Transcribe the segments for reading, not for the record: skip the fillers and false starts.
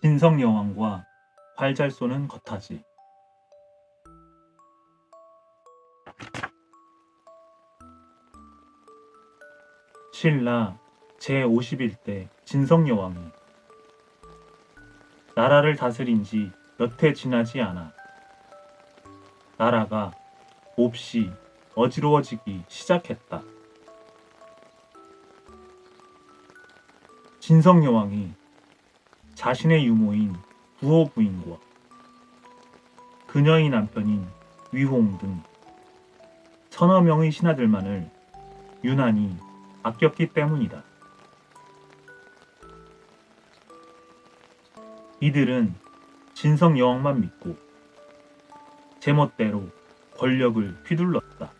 진성여왕과 활 잘 쏘는 거타지. 신라 제51대 진성여왕이 나라를 다스린 지 몇 해 지나지 않아 나라가 몹시 어지러워지기 시작했다. 진성여왕이 자신의 유모인 부호 부인과 그녀의 남편인 위홍 등 서너 명의 신하들만을 유난히 아꼈기 때문이다. 이들은 진성여왕만 믿고 제멋대로 권력을 휘둘렀다.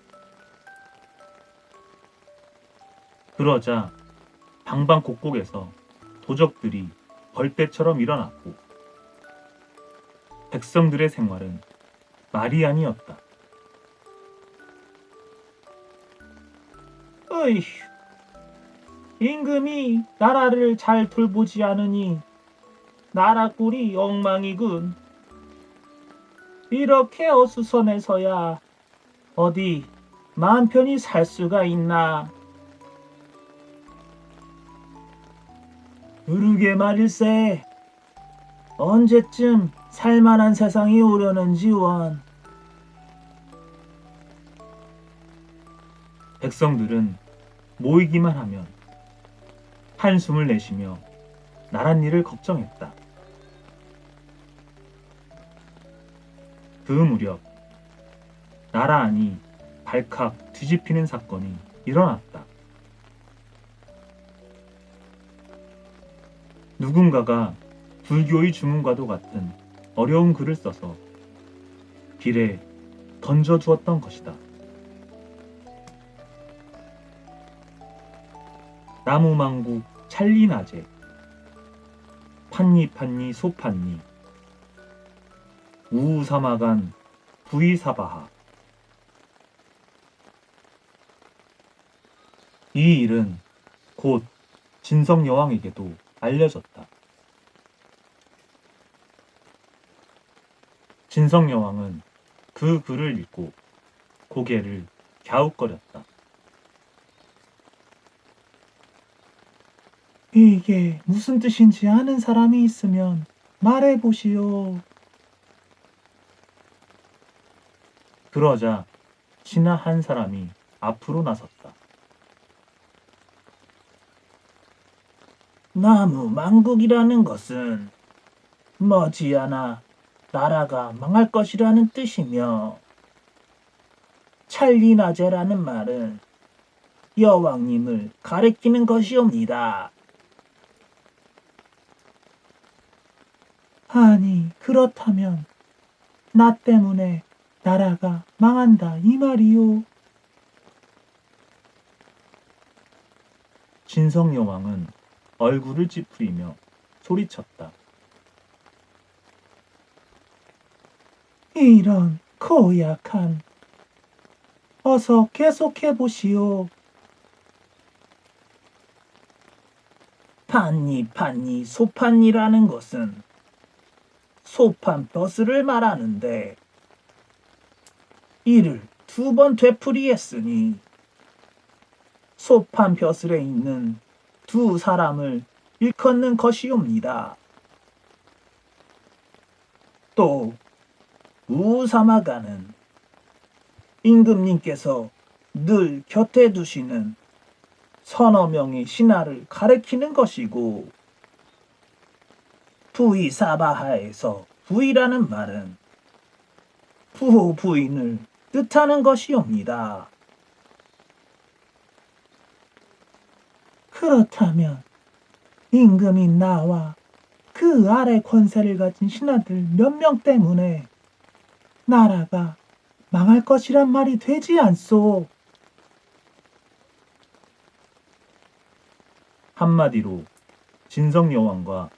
그러자 방방곡곡에서 도적들이 벌떼처럼 일어났고 백성들의 생활은 말이 아니었다. 어이휴, 임금이 나라를 잘 돌보지 않으니 나라 꼴이 엉망이군. 이렇게 어수선해서야 어디 마음 편히 살 수가 있나. 그러게 말일세. 언제쯤 살만한 세상이 오려는지 원. 백성들은 모이기만 하면 한숨을 내쉬며 나랏일을 걱정했다. 그 무렵 나라 안이 발칵 뒤집히는 사건이 일어났다. 누군가가 불교의 주문과도 같은 어려운 글을 써서 길에 던져주었던 것이다. 나무망국 찰리나제 판니판니 소판니 우우사마간 부이사바하. 이 일은 곧 진성여왕에게도 알려졌다. 진성여왕은 그 글을 읽고 고개를 갸웃거렸다. 이게 무슨 뜻인지 아는 사람이 있으면 말해보시오. 그러자 신하 한 사람이 앞으로 나섰다. 나무망국이라는 것은 머지않아 나라가 망할 것이라는 뜻이며 찰리나제라는 말은 여왕님을 가리키는 것이옵니다. 아니, 그렇다면 나 때문에 나라가 망한다 이 말이오. 진성여왕은 얼굴을 찌푸리며 소리쳤다. 이런 고약한. 어서 계속해 보시오. 판니 소판니라는 것은 소판 벼슬을 말하는데 이를 2번 되풀이했으니 소판 벼슬에 있는 2사람을 일컫는 것이옵니다. 또 우사마가는 임금님께서 늘 곁에 두시는 서너 명의 신하를 가리키는 것이고 부이사바하에서 부이라는 말은 부호 부인을 뜻하는 것이옵니다. 그렇다면 임금이 나와 그 아래 권세를 가진 신하들 몇 명 때문에 나라가 망할 것이란 말이 되지 않소. 한마디로 진성여왕과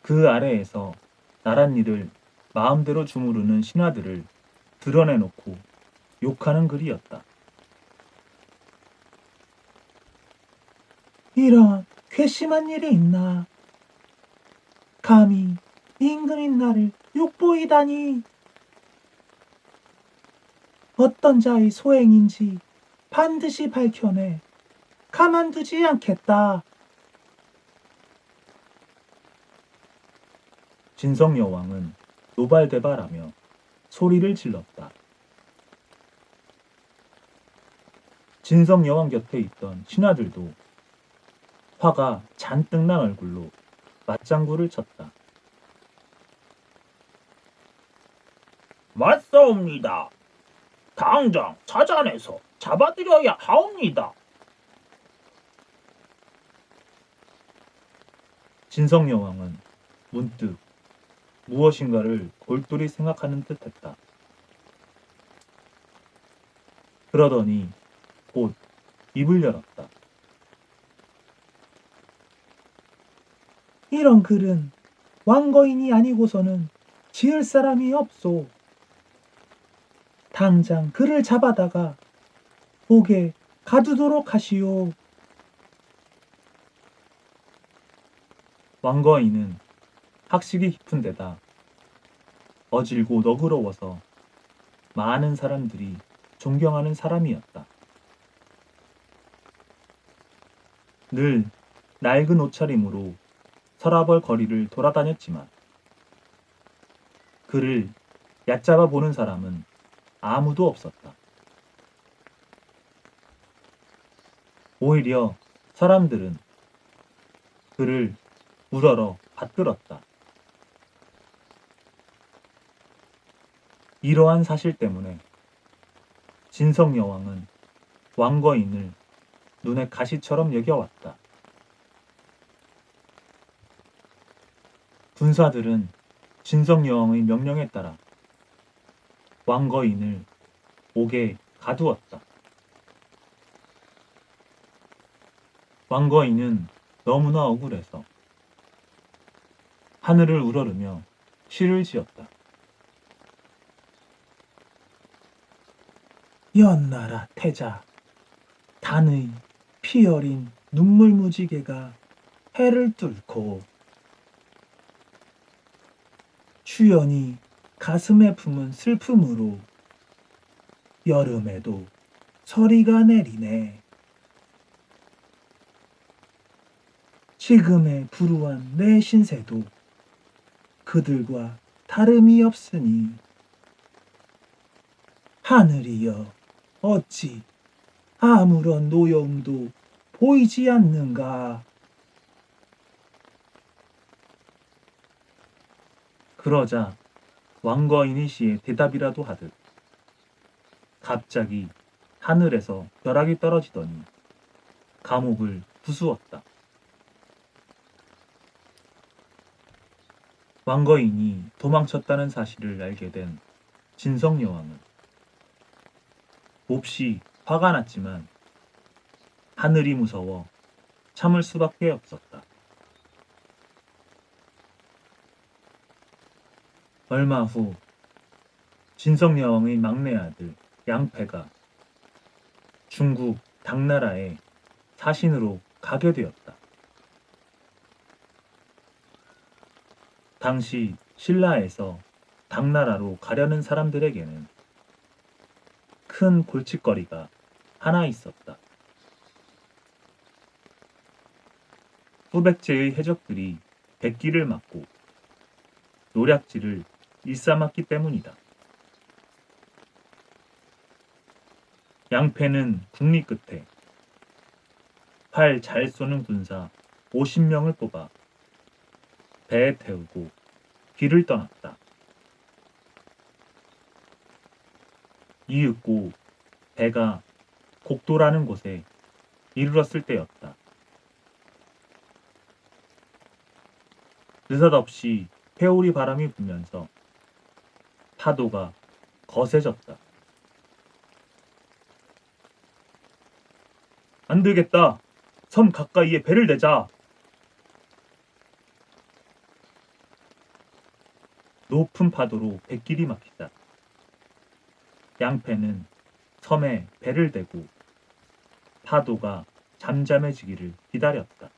그 아래에서 나랏일을 마음대로 주무르는 신하들을 드러내놓고 욕하는 글이었다. 이런 괘씸한 일이 있나. 감히 임금인 나를 욕보이다니. 어떤 자의 소행인지 반드시 밝혀내 가만두지 않겠다. 진성 여왕은 노발대발하며 소리를 질렀다. 진성 여왕 곁에 있던 신하들도 화가 잔뜩 난 얼굴로 맞장구를 쳤다. 맞사옵니다. 당장 찾아내서 잡아들여야 하옵니다. 진성 여왕은 문득 무엇인가를 골똘히 생각하는 듯했다. 그러더니 곧 입을 열었다. 이런 글은 왕거인이 아니고서는 지을 사람이 없소. 당장 그를 잡아다가 옥에 가두도록 하시오. 왕거인은 학식이 깊은 데다 어질고 너그러워서 많은 사람들이 존경하는 사람이었다. 늘 낡은 옷차림으로 서라벌 거리를 돌아다녔지만 그를 얕잡아 보는 사람은 아무도 없었다. 오히려 사람들은 그를 우러러 받들었다. 이러한 사실 때문에 진성 여왕은 왕거인을 눈의 가시처럼 여겨왔다. 군사들은 진성 여왕의 명령에 따라 왕거인을 옥에 가두었다. 왕거인은 너무나 억울해서 하늘을 우러르며 시를 지었다. 연나라 태자, 단의 피 어린 눈물 무지개가 해를 뚫고 주연이 가슴에 품은 슬픔으로 여름에도 서리가 내리네. 지금의 불우한 내 신세도 그들과 다름이 없으니 하늘이여 어찌 아무런 노여움도 보이지 않는가. 그러자 왕거인이 시에 대답이라도 하듯 갑자기 하늘에서 벼락이 떨어지더니 감옥을 부수었다. 왕거인이 도망쳤다는 사실을 알게 된 진성 여왕은 몹시 화가 났지만 하늘이 무서워 참을 수밖에 없었다. 얼마 후 진성 여왕의 막내 아들 양패가 중국 당나라에 사신으로 가게 되었다. 당시 신라에서 당나라로 가려는 사람들에게는 큰 골칫거리가 하나 있었다. 수백제의 해적들이 백기를 맞고 노략질을 일삼았기 때문이다. 양패는 국리 끝에 활 잘 쏘는 군사 50명을 뽑아 배에 태우고 길을 떠났다. 이윽고 배가 곡도라는 곳에 이르렀을 때였다. 느닷없이 회오리 바람이 불면서 파도가 거세졌다. 안 되겠다. 섬 가까이에 배를 대자. 높은 파도로 뱃길이 막히다. 양패는 섬에 배를 대고 파도가 잠잠해지기를 기다렸다.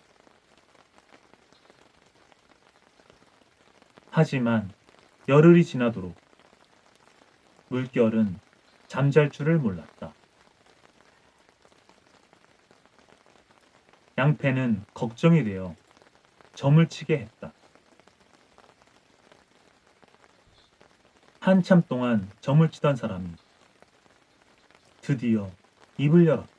하지만 열흘이 지나도록 물결은 잠잘 줄을 몰랐다. 양패는 걱정이 되어 점을 치게 했다. 한참 동안 점을 치던 사람이 드디어 입을 열었다.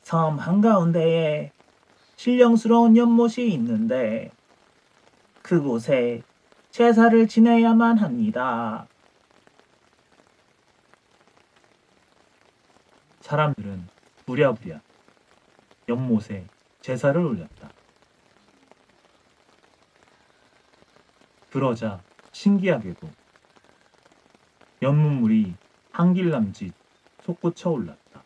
섬 한가운데에 신령스러운 연못이 있는데 그곳에 제사를 지내야만 합니다. 사람들은 부랴부랴 연못에 제사를 올렸다. 그러자 신기하게도 연못물이 한길남짓 솟구쳐 올랐다.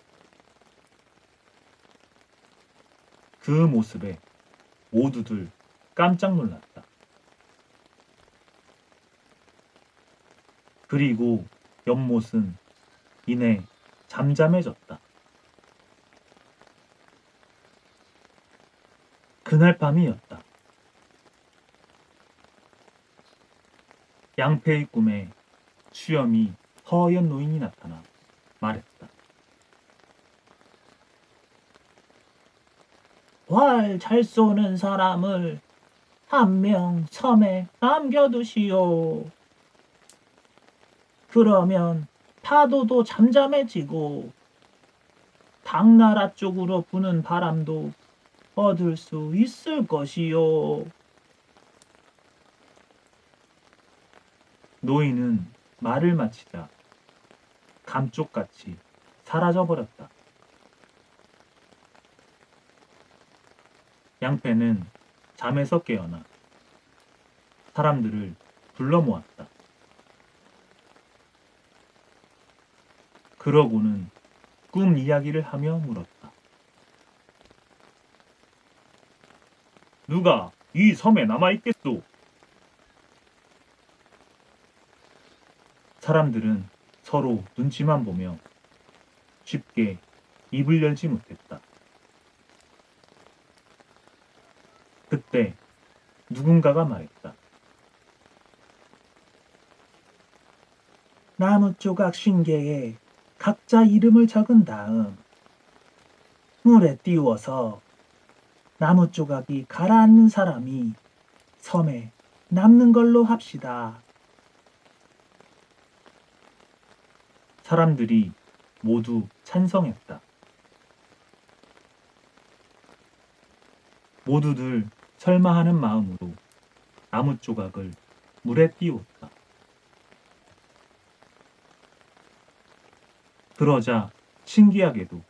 그 모습에 모두들 깜짝 놀랐다. 그리고 연못은 이내 잠잠해졌다. 그날 밤이었다. 양패의 꿈에 수염이 허연 노인이 나타나 말했다. 활 잘 쏘는 사람을 한 명 섬에 남겨두시오. 그러면 파도도 잠잠해지고 당나라 쪽으로 부는 바람도 얻을 수 있을 것이요. 노인은 말을 마치자 감쪽같이 사라져버렸다. 양패는 잠에서 깨어나 사람들을 불러 모았다. 그러고는 꿈 이야기를 하며 물었다. 누가 이 섬에 남아있겠소? 사람들은 서로 눈치만 보며 쉽게 입을 열지 못했다. 그때 누군가가 말했다. 나무 조각 50개에 각자 이름을 적은 다음 물에 띄워서 나무 조각이 가라앉는 사람이 섬에 남는 걸로 합시다. 사람들이 모두 찬성했다. 모두들 설마하는 마음으로 나무 조각을 물에 띄웠다. 그러자 신기하게도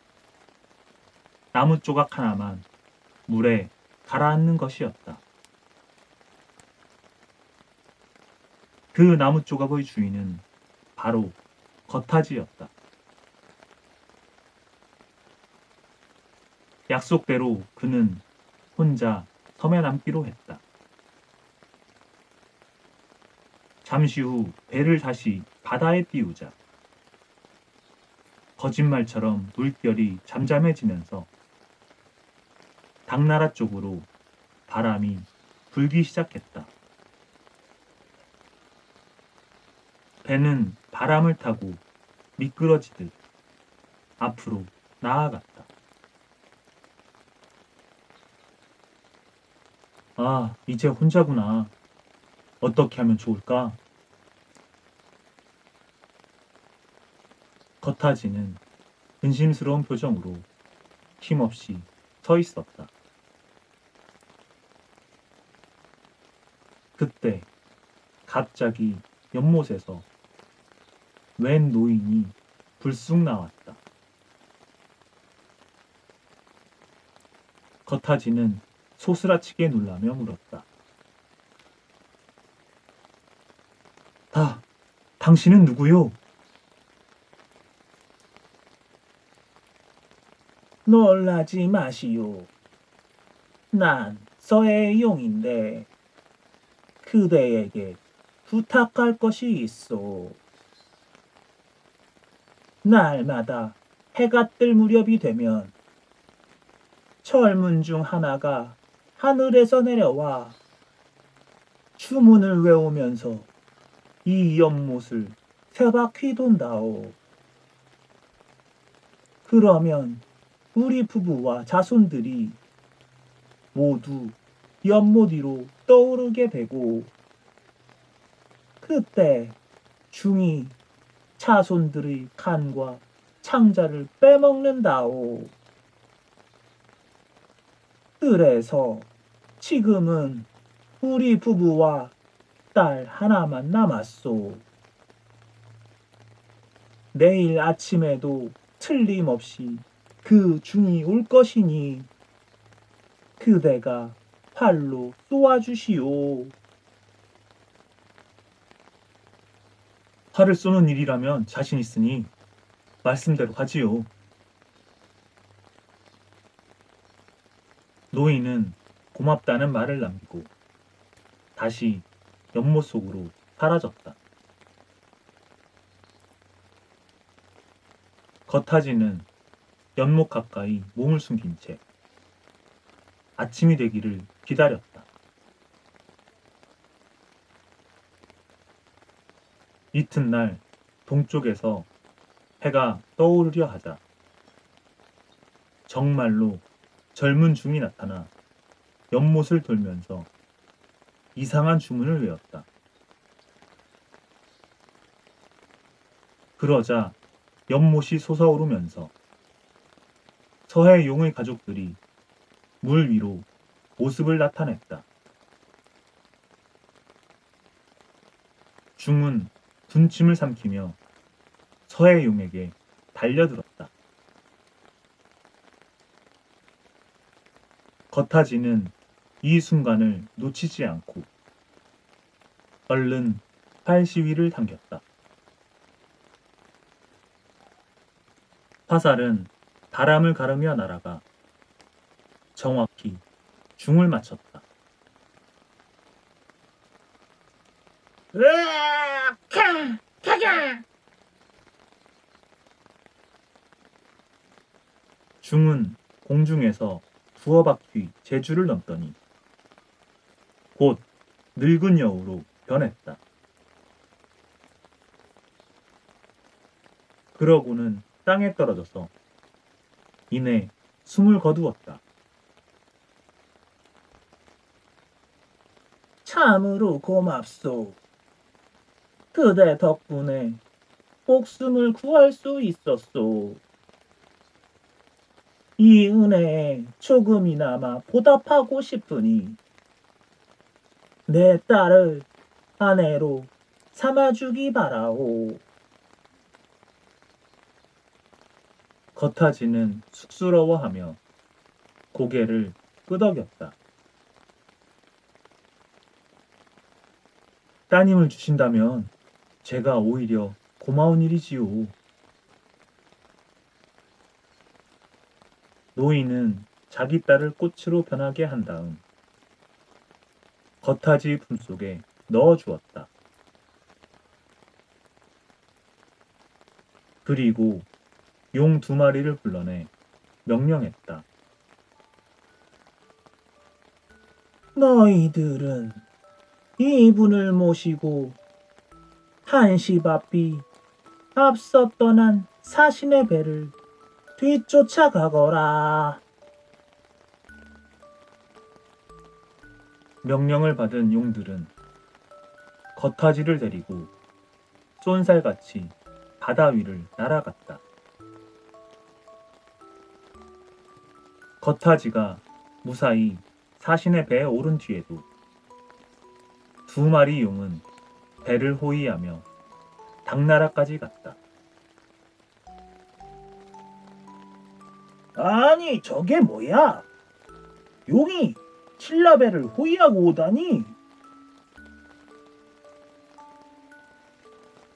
나무 조각 하나만 물에 가라앉는 것이었다. 그 나무 조각의 주인은 바로 거타지였다. 약속대로 그는 혼자 섬에 남기로 했다. 잠시 후 배를 다시 바다에 띄우자 거짓말처럼 물결이 잠잠해지면서 당나라 쪽으로 바람이 불기 시작했다. 배는 바람을 타고 미끄러지듯 앞으로 나아갔다. 아, 이제 혼자구나. 어떻게 하면 좋을까? 거타지는 근심스러운 표정으로 힘없이 서 있었다. 그때 갑자기 연못에서 웬 노인이 불쑥 나왔다. 거타지는 소스라치게 놀라며 물었다. 당신은 누구요? 놀라지 마시오. 난 서해의 용인데 그대에게 부탁할 것이 있어. 날마다 해가 뜰 무렵이 되면 철문 중 하나가 하늘에서 내려와 주문을 외우면서 이 연못을 세 바퀴 돈다오. 그러면 우리 부부와 자손들이 모두 연못 위로 떠오르게 되고 그때 중이 자손들의 간과 창자를 빼먹는다오. 그래서 지금은 우리 부부와 딸 하나만 남았소. 내일 아침에도 틀림없이 그 중이 올 것이니 그대가 활로 쏘아주시오. 활을 쏘는 일이라면 자신 있으니 말씀대로 하지요. 노인은 고맙다는 말을 남기고 다시 연못 속으로 사라졌다. 겉하지는 연못 가까이 몸을 숨긴 채 아침이 되기를 기다렸다. 이튿날 동쪽에서 해가 떠오르려 하자 정말로 젊은 중이 나타나 연못을 돌면서 이상한 주문을 외웠다. 그러자 연못이 솟아오르면서 서해용의 가족들이 물 위로 모습을 나타냈다. 중은 군침을 삼키며 서해용에게 달려들었다. 겉하지는 이 순간을 놓치지 않고 얼른 활 시위를 당겼다. 화살은 바람을 가르며 날아가 정확히 중을 맞췄다. 으악! 캬! 중은 공중에서 두어 바퀴 제주를 넘더니 곧 늙은 여우로 변했다. 그러고는 땅에 떨어져서 이내 숨을 거두었다. 참으로 고맙소. 그대 덕분에 목숨을 구할 수 있었소. 이 은혜에 조금이나마 보답하고 싶으니 내 딸을 아내로 삼아주기 바라오. 겉하지는 쑥스러워하며 고개를 끄덕였다. 따님을 주신다면 제가 오히려 고마운 일이지요. 노인은 자기 딸을 꽃으로 변하게 한 다음 겉하지 품속에 넣어주었다. 그리고 용 2마리를 불러내 명령했다. 너희들은 이분을 모시고 한시 앞이 앞서 떠난 사신의 배를 뒤쫓아가거라. 명령을 받은 용들은 겉하지를 데리고 쏜살같이 바다 위를 날아갔다. 겉하지가 무사히 사신의 배에 오른 뒤에도 2마리 용은 배를 호위하며 당나라까지 갔다. 아니 저게 뭐야? 용이 신라배를 호위하고 오다니?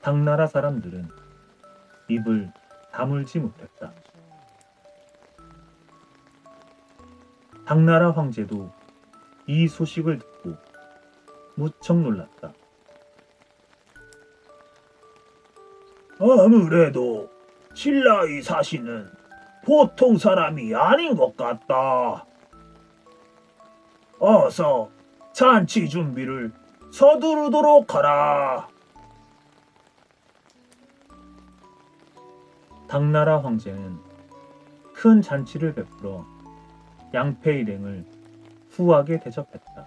당나라 사람들은 입을 다물지 못했다. 당나라 황제도 이 소식을 듣고 무척 놀랐다. 아무래도 신라의 사신은 보통 사람이 아닌 것 같다. 어서 잔치 준비를 서두르도록 하라. 당나라 황제는 큰 잔치를 베풀어 양패 일행을 후하게 대접했다.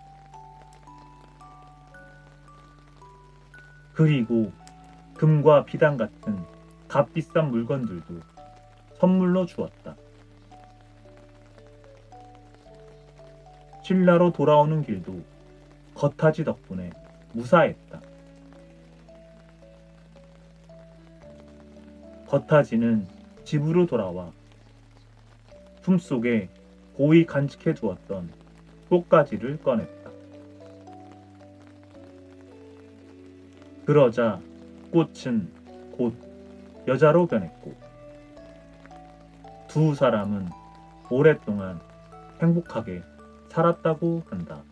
그리고 금과 비단 같은 값비싼 물건들도 선물로 주었다. 신라로 돌아오는 길도 겉하지 덕분에 무사했다. 겉하지는 집으로 돌아와 품속에 고이 간직해 두었던 꽃가지를 꺼냈다. 그러자 꽃은 곧 여자로 변했고 두 사람은 오랫동안 행복하게 살았다고 한다.